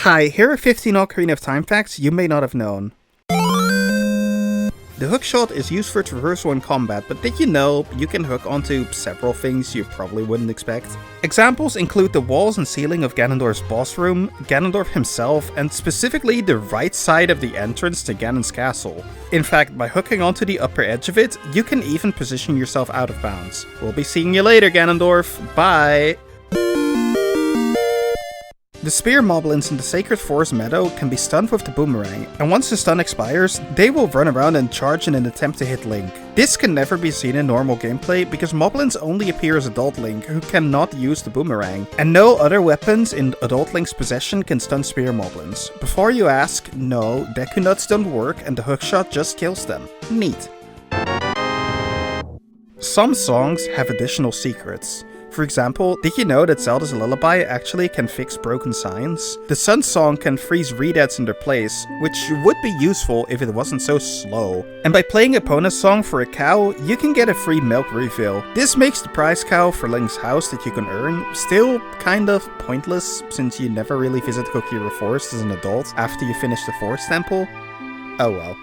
Hi, here are 15 Ocarina of Time facts you may not have known. The hookshot is used for traversal in combat, but did you know you can hook onto several things you probably wouldn't expect? Examples include the walls and ceiling of Ganondorf's boss room, Ganondorf himself, and specifically the right side of the entrance to Ganon's castle. In fact, by hooking onto the upper edge of it, you can even position yourself out of bounds. We'll be seeing you later, Ganondorf. Bye! The spear moblins in the Sacred Forest Meadow can be stunned with the boomerang, and once the stun expires, they will run around and charge in an attempt to hit Link. This can never be seen in normal gameplay because moblins only appear as Adult Link, who cannot use the boomerang, and no other weapons in Adult Link's possession can stun spear moblins. Before you ask, no, Deku Nuts don't work and the hookshot just kills them. Neat. Some songs have additional secrets. For example, did you know that Zelda's Lullaby actually can fix broken signs? The Sun Song can freeze readouts in their place, which would be useful if it wasn't so slow. And by playing Epona's song for a cow, you can get a free milk refill. This makes the prize cow for Link's house that you can earn still kind of pointless, since you never really visit Kokiri Forest as an adult after you finish the Forest Temple. Oh well.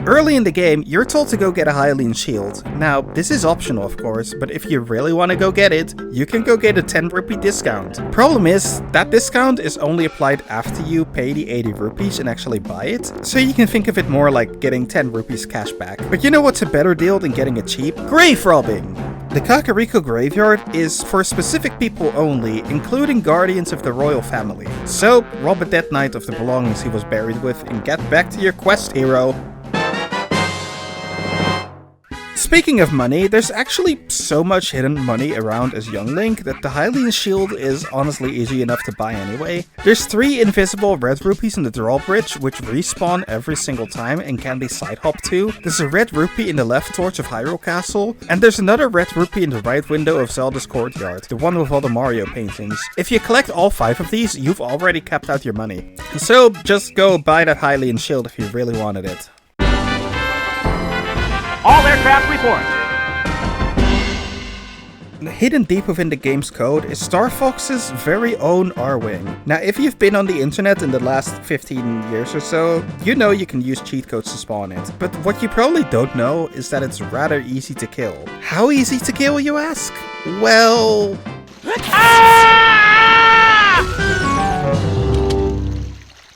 Early in the game, you're told to go get a Hylian shield. Now, this is optional of course, but if you really want to go get it, you can go get a 10 rupee discount. Problem is, that discount is only applied after you pay the 80 rupees and actually buy it, so you can think of it more like getting 10 rupees cash back. But you know what's a better deal than getting it cheap? Grave robbing! The Kakariko graveyard is for specific people only, including guardians of the royal family. So, rob a dead knight of the belongings he was buried with and get back to your quest, hero. Speaking of money, there's actually so much hidden money around as young Link that the Hylian shield is honestly easy enough to buy anyway. There's 3 invisible red rupees in the drawbridge which respawn every single time and can be side hopped to. There's a red rupee in the left torch of Hyrule Castle, and there's another red rupee in the right window of Zelda's courtyard, the one with all the Mario paintings. If you collect all 5 of these, you've already capped out your money. So just go buy that Hylian shield if you really wanted it. All aircraft report! Hidden deep within the game's code is Star Fox's very own Arwing. Now, if you've been on the internet in the last 15 years or so, you know you can use cheat codes to spawn it. But what you probably don't know is that it's rather easy to kill. How easy to kill, you ask? Well...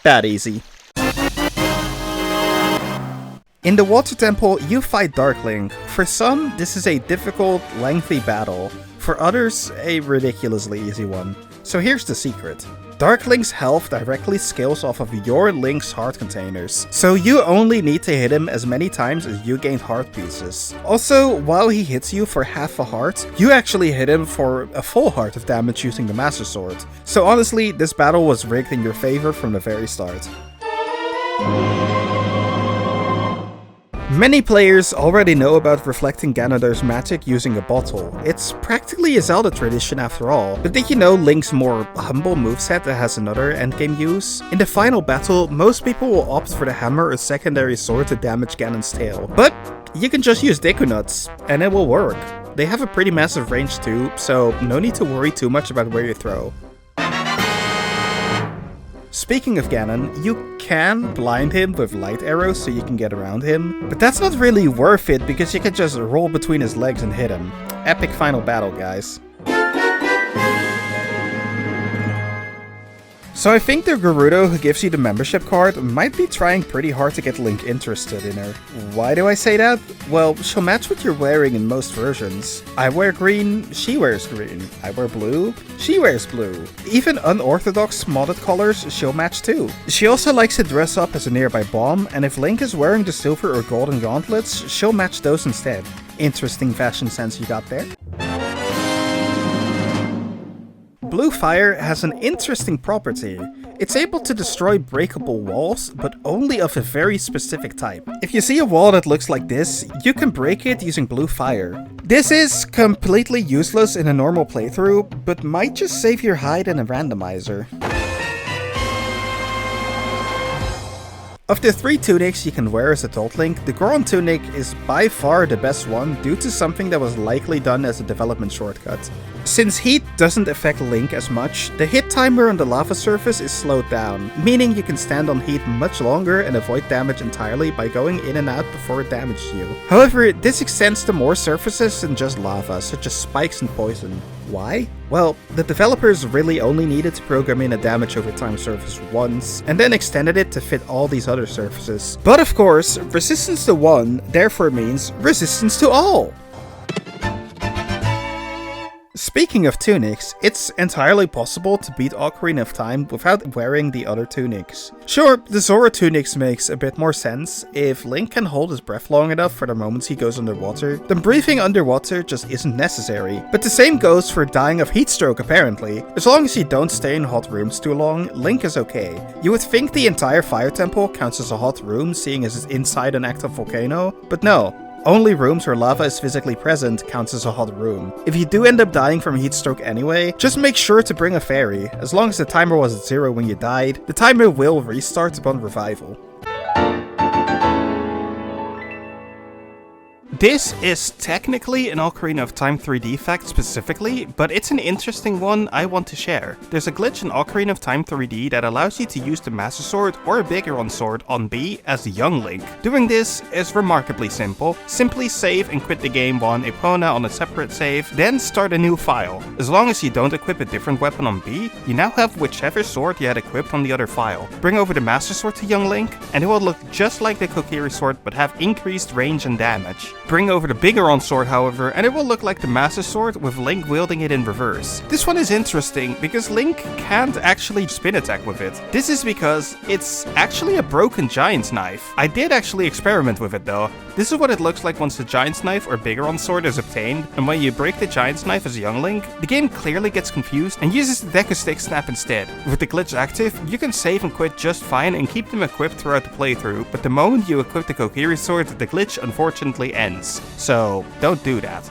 that easy. In the Water Temple, you fight Dark Link. For some, this is a difficult, lengthy battle. For others, a ridiculously easy one. So here's the secret. Dark Link's health directly scales off of your Link's heart containers. So you only need to hit him as many times as you gained heart pieces. Also, while he hits you for half a heart, you actually hit him for a full heart of damage using the Master Sword. So honestly, this battle was rigged in your favor from the very start. Many players already know about reflecting Ganondorf's magic using a bottle. It's practically a Zelda tradition after all. But did you know Link's more humble moveset that has another endgame use? In the final battle, most people will opt for the hammer or secondary sword to damage Ganon's tail. But you can just use Deku Nuts, and it will work. They have a pretty massive range too, so no need to worry too much about where you throw. Speaking of Ganon, you can blind him with light arrows so you can get around him, but that's not really worth it because you can just roll between his legs and hit him. Epic final battle, guys. So I think the Gerudo who gives you the membership card might be trying pretty hard to get Link interested in her. Why do I say that? Well, she'll match what you're wearing in most versions. I wear green, she wears green. I wear blue, she wears blue. Even unorthodox modded colors she'll match too. She also likes to dress up as a nearby bomb, and if Link is wearing the silver or golden gauntlets, she'll match those instead. Interesting fashion sense you got there. Blue fire has an interesting property. It's able to destroy breakable walls, but only of a very specific type. If you see a wall that looks like this, you can break it using blue fire. This is completely useless in a normal playthrough, but might just save your hide in a randomizer. Of the 3 tunics you can wear as adult Link, the Goron tunic is by far the best one due to something that was likely done as a development shortcut. Since heat doesn't affect Link as much, the hit timer on the lava surface is slowed down, meaning you can stand on heat much longer and avoid damage entirely by going in and out before it damages you. However, this extends to more surfaces than just lava, such as spikes and poison. Why? Well, the developers really only needed to program in a damage over time surface once, and then extended it to fit all these other surfaces. But of course, resistance to one therefore means resistance to all! Speaking of tunics, it's entirely possible to beat Ocarina of Time without wearing the other tunics. Sure, the Zora tunics makes a bit more sense. If Link can hold his breath long enough for the moments he goes underwater, then breathing underwater just isn't necessary. But the same goes for dying of heatstroke apparently. As long as you don't stay in hot rooms too long, Link is okay. You would think the entire fire temple counts as a hot room, seeing as it's inside an active volcano, but no. Only rooms where lava is physically present counts as a hot room. If you do end up dying from heat stroke anyway, just make sure to bring a fairy. As long as the timer was at 0 when you died, the timer will restart upon revival. This is technically an Ocarina of Time 3D fact specifically, but it's an interesting one I want to share. There's a glitch in Ocarina of Time 3D that allows you to use the Master Sword or a Bigoron Sword on B as young Link. Doing this is remarkably simple. Simply save and quit the game on Epona on a separate save, then start a new file. As long as you don't equip a different weapon on B, you now have whichever sword you had equipped on the other file. Bring over the Master Sword to young Link, and it will look just like the Kokiri Sword but have increased range and damage. Bring over the Bigoron Sword, however, and it will look like the Master Sword with Link wielding it in reverse. This one is interesting because Link can't actually spin attack with it. This is because it's actually a broken Giant's Knife. I did actually experiment with it though. This is what it looks like once the Giant's Knife or Bigoron Sword is obtained, and when you break the Giant's Knife as a young Link, the game clearly gets confused and uses the Deku Stick Snap instead. With the glitch active, you can save and quit just fine and keep them equipped throughout the playthrough, but the moment you equip the Kokiri Sword, the glitch unfortunately ends. So, don't do that.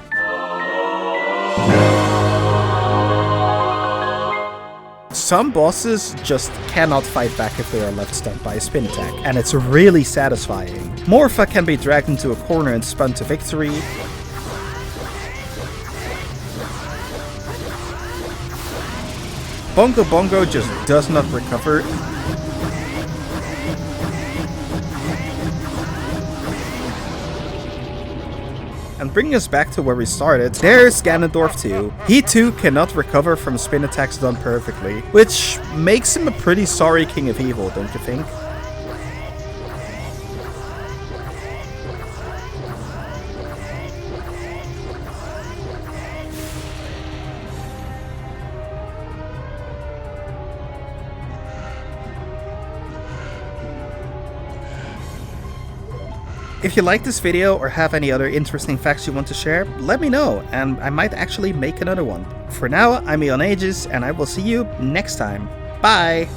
Some bosses just cannot fight back if they are left stunned by a spin attack, and it's really satisfying. Morpha can be dragged into a corner and spun to victory. Bongo Bongo just does not recover. And bringing us back to where we started, there's Ganondorf too. He too cannot recover from spin attacks done perfectly, which makes him a pretty sorry King of Evil, don't you think? If you like this video or have any other interesting facts you want to share, let me know, and I might actually make another one. For now, I'm Eonaegis, and I will see you next time. Bye!